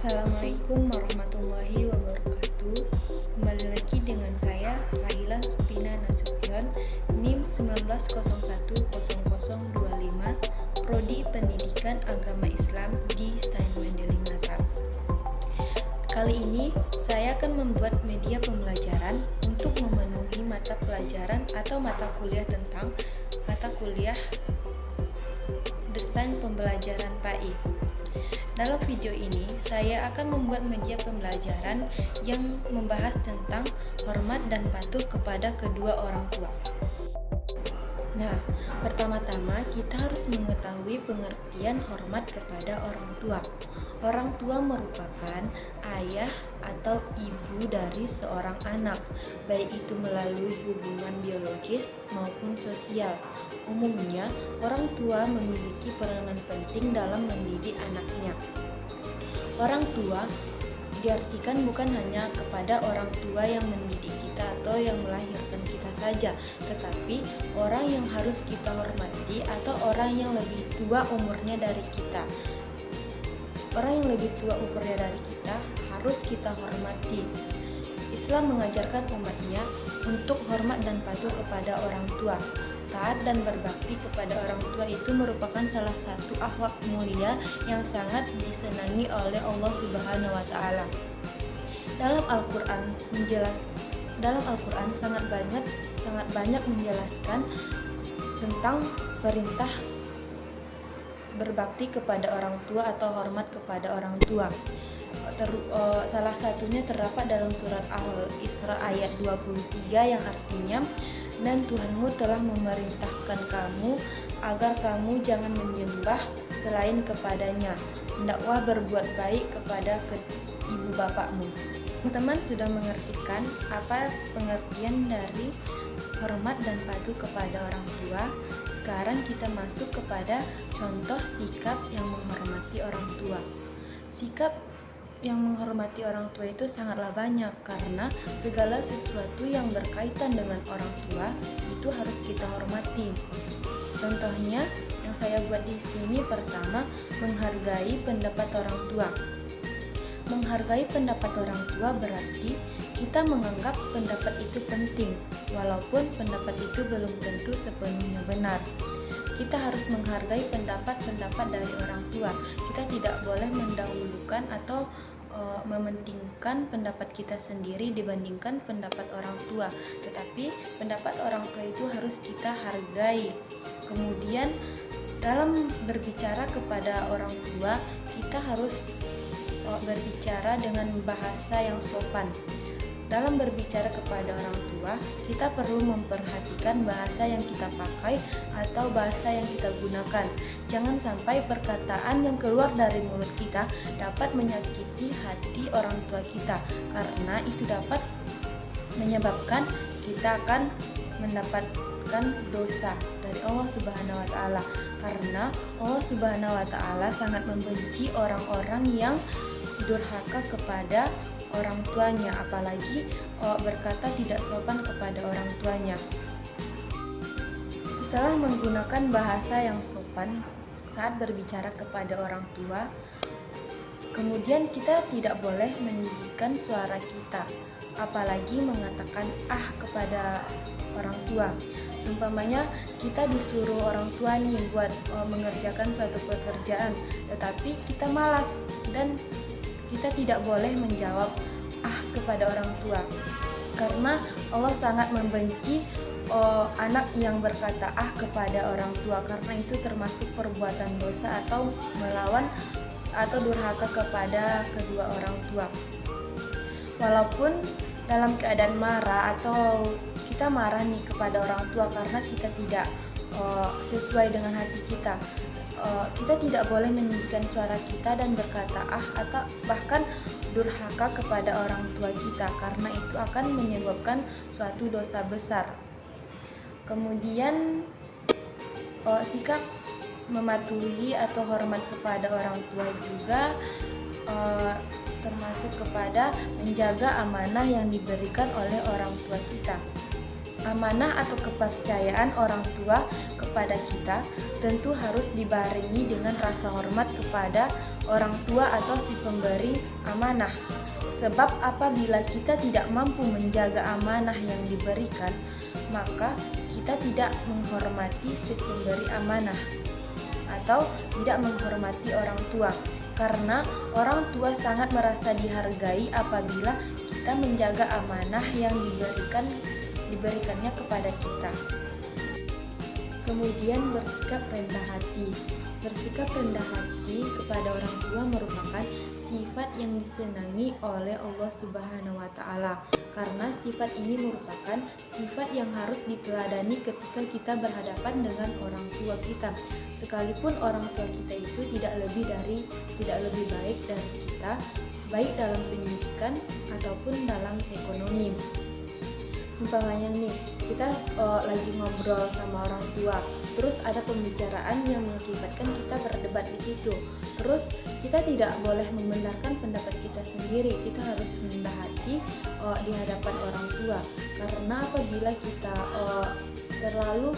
Assalamualaikum warahmatullahi wabarakatuh. Kembali lagi dengan saya Rahilan Supina Nasution, NIM 19010025, Prodi Pendidikan Agama Islam di Steinway Natal. Kali ini saya akan membuat media pembelajaran untuk memenuhi mata pelajaran atau mata kuliah tentang mata kuliah Desain Pembelajaran PAI. Dalam video ini, saya akan membuat media pembelajaran yang membahas tentang hormat dan patuh kepada kedua orang tua. Nah, pertama-tama kita harus mengetahui pengertian hormat kepada orang tua. Orang tua merupakan ayah atau ibu dari seorang anak, baik itu melalui hubungan biologis maupun sosial. Umumnya, orang tua memiliki peranan penting dalam mendidik anaknya. Orang tua diartikan bukan hanya kepada orang tua yang mendidik kita atau yang melahirkan kita saja, tetapi orang yang harus kita hormati atau orang yang lebih tua umurnya dari kita. Orang yang lebih tua umurnya dari kita harus kita hormati. Islam mengajarkan umatnya untuk hormat dan patuh kepada orang tua. Taat dan berbakti kepada orang tua itu merupakan salah satu akhlak mulia yang sangat disenangi oleh Allah Subhanahu wa taala. Dalam Al-Qur'an sangat banyak menjelaskan tentang perintah berbakti kepada orang tua atau hormat kepada orang tua. Salah satunya terdapat dalam surat Al-Isra ayat 23 yang artinya, dan Tuhanmu telah memerintahkan kamu agar kamu jangan menyembah selain kepadanya. Hendaklah berbuat baik kepada ibu bapakmu. Teman-teman sudah mengertikan apa pengertian dari hormat dan patuh kepada orang tua. Sekarang kita masuk kepada contoh sikap yang menghormati orang tua. Sikap yang menghormati orang tua itu sangatlah banyak, karena segala sesuatu yang berkaitan dengan orang tua itu harus kita hormati. Contohnya yang saya buat di sini, pertama, menghargai pendapat orang tua. Menghargai pendapat orang tua berarti kita menganggap pendapat itu penting, walaupun pendapat itu belum tentu sepenuhnya benar. Kita harus menghargai pendapat-pendapat dari orang tua. Kita tidak boleh mendahulukan atau mementingkan pendapat kita sendiri dibandingkan pendapat orang tua. Tetapi pendapat orang tua itu harus kita hargai. Kemudian dalam berbicara kepada orang tua, kita harus berbicara dengan bahasa yang sopan. Dalam berbicara kepada orang tua, kita perlu memperhatikan bahasa yang kita pakai atau bahasa yang kita gunakan. Jangan sampai perkataan yang keluar dari mulut kita dapat menyakiti hati orang tua kita, karena itu dapat menyebabkan kita akan mendapatkan dosa dari Allah Subhanahu wa taala. Karena Allah Subhanahu wa taala sangat membenci orang-orang yang durhaka kepada orang tuanya, apalagi berkata tidak sopan kepada orang tuanya. Setelah menggunakan bahasa yang sopan saat berbicara kepada orang tua, kemudian kita tidak boleh meninggikan suara kita, apalagi mengatakan kepada orang tua. Seumpamanya kita disuruh orang tua nih buat mengerjakan suatu pekerjaan, tetapi kita malas dan kita tidak boleh menjawab kepada orang tua, karena Allah sangat membenci anak yang berkata kepada orang tua, karena itu termasuk perbuatan dosa atau melawan atau durhaka kepada kedua orang tua. Walaupun dalam keadaan marah atau kita marah nih kepada orang tua karena kita tidak sesuai dengan hati kita, kita tidak boleh meninggikan suara kita dan berkata atau bahkan durhaka kepada orang tua kita, karena itu akan menyebabkan suatu dosa besar. Kemudian sikap mematuhi atau hormat kepada orang tua juga termasuk kepada menjaga amanah yang diberikan oleh orang tua kita. Amanah atau kepercayaan orang tua kepada kita tentu harus dibarengi dengan rasa hormat kepada orang tua atau si pemberi amanah. Sebab apabila kita tidak mampu menjaga amanah yang diberikan, maka kita tidak menghormati si pemberi amanah atau tidak menghormati orang tua. Karena orang tua sangat merasa dihargai apabila kita menjaga amanah yang diberikannya kepada kita. Kemudian bersikap rendah hati. Bersikap rendah hati kepada orang tua merupakan sifat yang disenangi oleh Allah Subhanahu wa Ta'ala, karena sifat ini merupakan sifat yang harus diteladani ketika kita berhadapan dengan orang tua kita. Sekalipun orang tua kita itu tidak lebih baik dari kita, baik dalam pendidikan ataupun dalam ekonomi. Umpamanya nih, kita lagi ngobrol sama orang tua, terus ada pembicaraan yang mengakibatkan kita berdebat di situ. Terus kita tidak boleh membenarkan pendapat kita sendiri, kita harus rendah hati di hadapan orang tua. Karena apabila kita terlalu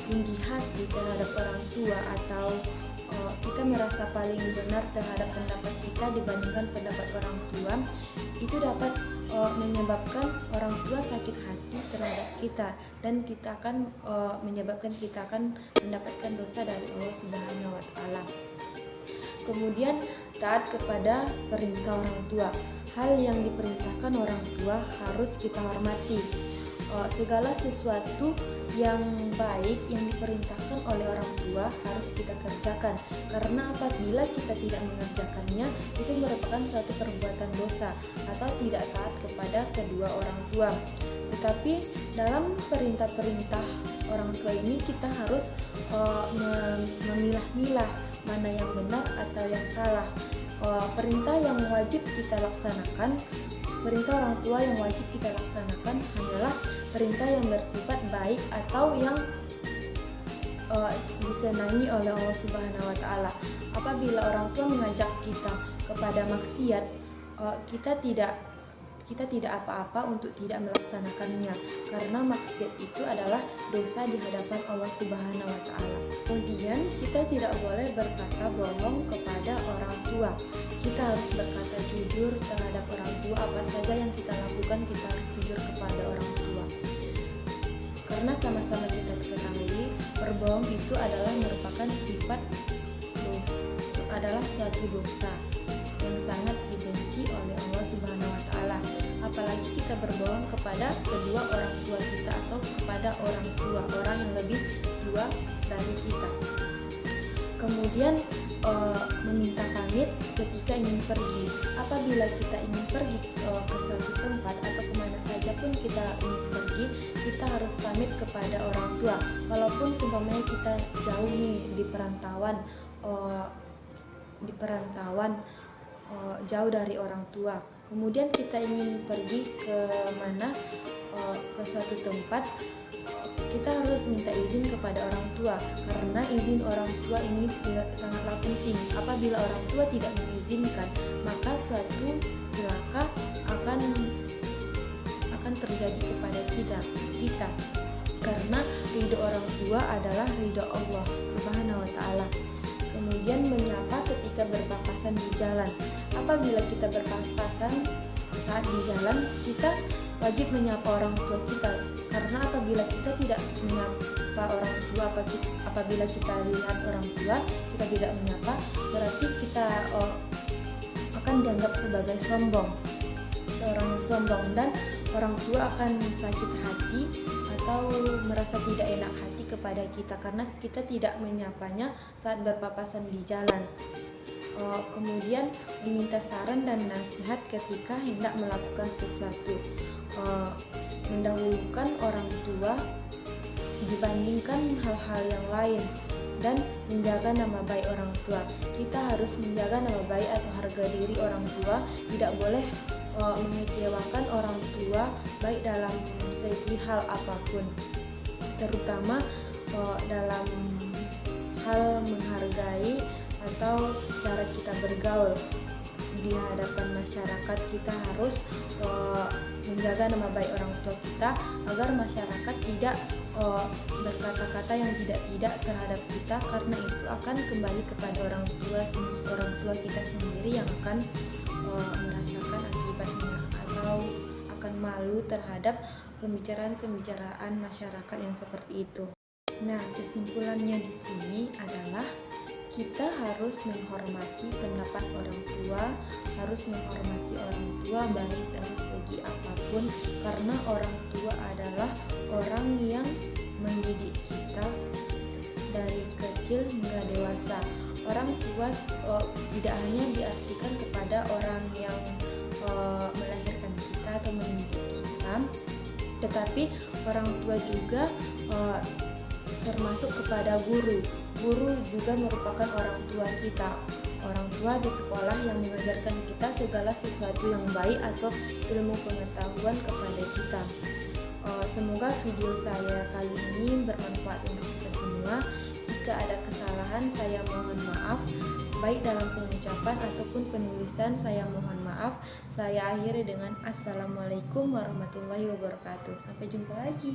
tinggi hati terhadap orang tua, atau kita merasa paling benar terhadap pendapat kita dibandingkan pendapat orang tua, itu dapat menyebabkan orang tua sakit hati terhadap kita, dan kita akan menyebabkan kita akan mendapatkan dosa dari Allah Subhanahu wa Ta'ala. Kemudian taat kepada perintah orang tua. Hal yang diperintahkan orang tua harus kita hormati. Segala sesuatu yang baik yang diperintahkan oleh orang tua harus kita kerjakan, karena apabila kita tidak mengerjakannya, itu merupakan suatu perbuatan dosa atau tidak taat kepada kedua orang tua. Tetapi dalam perintah-perintah orang tua ini kita harus memilah-milah mana yang benar atau yang salah. Perintah yang wajib kita laksanakan, perintah orang tua yang wajib kita laksanakan hanyalah perintah yang bersifat baik atau yang disenangi oleh Allah Subhanahu wa Ta'ala. Apabila orang tua mengajak kita kepada maksiat, kita tidak apa-apa untuk tidak melaksanakannya, karena maksiat itu adalah dosa di hadapan Allah Subhanahu wa Ta'ala. Kemudian kita tidak boleh berkata bohong kepada orang tua. Kita harus berkata jujur terhadap orang tua. Apa saja yang kita lakukan, kita harus jujur kepada orang tua. Karena sama-sama kita ketahui, berbohong itu merupakan sifat dosa, adalah suatu dosa yang sangat dibenci oleh Allah Subhanahu wa Ta'ala. Apalagi kita berbohong kepada kedua orang tua kita atau kepada orang yang lebih tua dari kita. Kemudian meminta pamit ketika ingin pergi. Apabila kita ingin pergi ke suatu tempat atau kemana saja pun kita ingin pergi, kita harus pamit kepada orang tua. Walaupun seumpamanya kita jauh nih di perantauan, jauh dari orang tua, kemudian kita ingin pergi ke mana, ke suatu tempat, kita harus minta izin kepada orang tua, karena izin orang tua ini sangatlah penting. Apabila orang tua tidak mengizinkan, maka suatu celaka akan terjadi kepada kita, karena ridho orang tua adalah ridho Allah Subhanahu wa Ta'ala. Kemudian menyapa ketika berpapasan di jalan. Apabila kita berpapasan saat di jalan, kita wajib menyapa orang tua kita, karena apabila kita tidak menyapa orang tua, apabila kita lihat orang tua kita tidak menyapa, berarti kita akan dianggap sebagai seorang yang sombong, dan orang tua akan sakit hati atau merasa tidak enak hati kepada kita karena kita tidak menyapanya saat berpapasan di jalan. Kemudian meminta saran dan nasihat ketika hendak melakukan sesuatu. Mendahulukan orang tua dibandingkan hal-hal yang lain, dan menjaga nama baik orang tua. Kita harus menjaga nama baik atau harga diri orang tua, tidak boleh mengecewakan orang tua baik dalam segi hal apapun, terutama dalam hal menghargai atau cara kita bergaul. di hadapan masyarakat kita harus menjaga nama baik orang tua kita agar masyarakat tidak berkata-kata yang tidak terhadap kita, karena itu akan kembali kepada orang tua kita sendiri yang akan merasakan akibatnya atau akan malu terhadap pembicaraan masyarakat yang seperti itu. Nah, kesimpulannya di sini adalah kita harus menghormati pendapat orang tua, harus menghormati orang tua baik dari segi apapun, karena orang tua adalah orang yang mendidik kita dari kecil hingga dewasa. Orang tua tidak hanya diartikan kepada orang yang melahirkan kita atau mendidik kita, tetapi orang tua juga termasuk kepada guru. Guru juga merupakan orang tua kita. Orang tua di sekolah yang mengajarkan kita segala sesuatu yang baik atau ilmu pengetahuan kepada kita. Semoga video saya kali ini bermanfaat untuk kita semua. Jika ada kesalahan, saya mohon maaf, baik dalam pengucapan ataupun penulisan, saya mohon maaf. Saya akhiri dengan Assalamualaikum warahmatullahi wabarakatuh. Sampai jumpa lagi.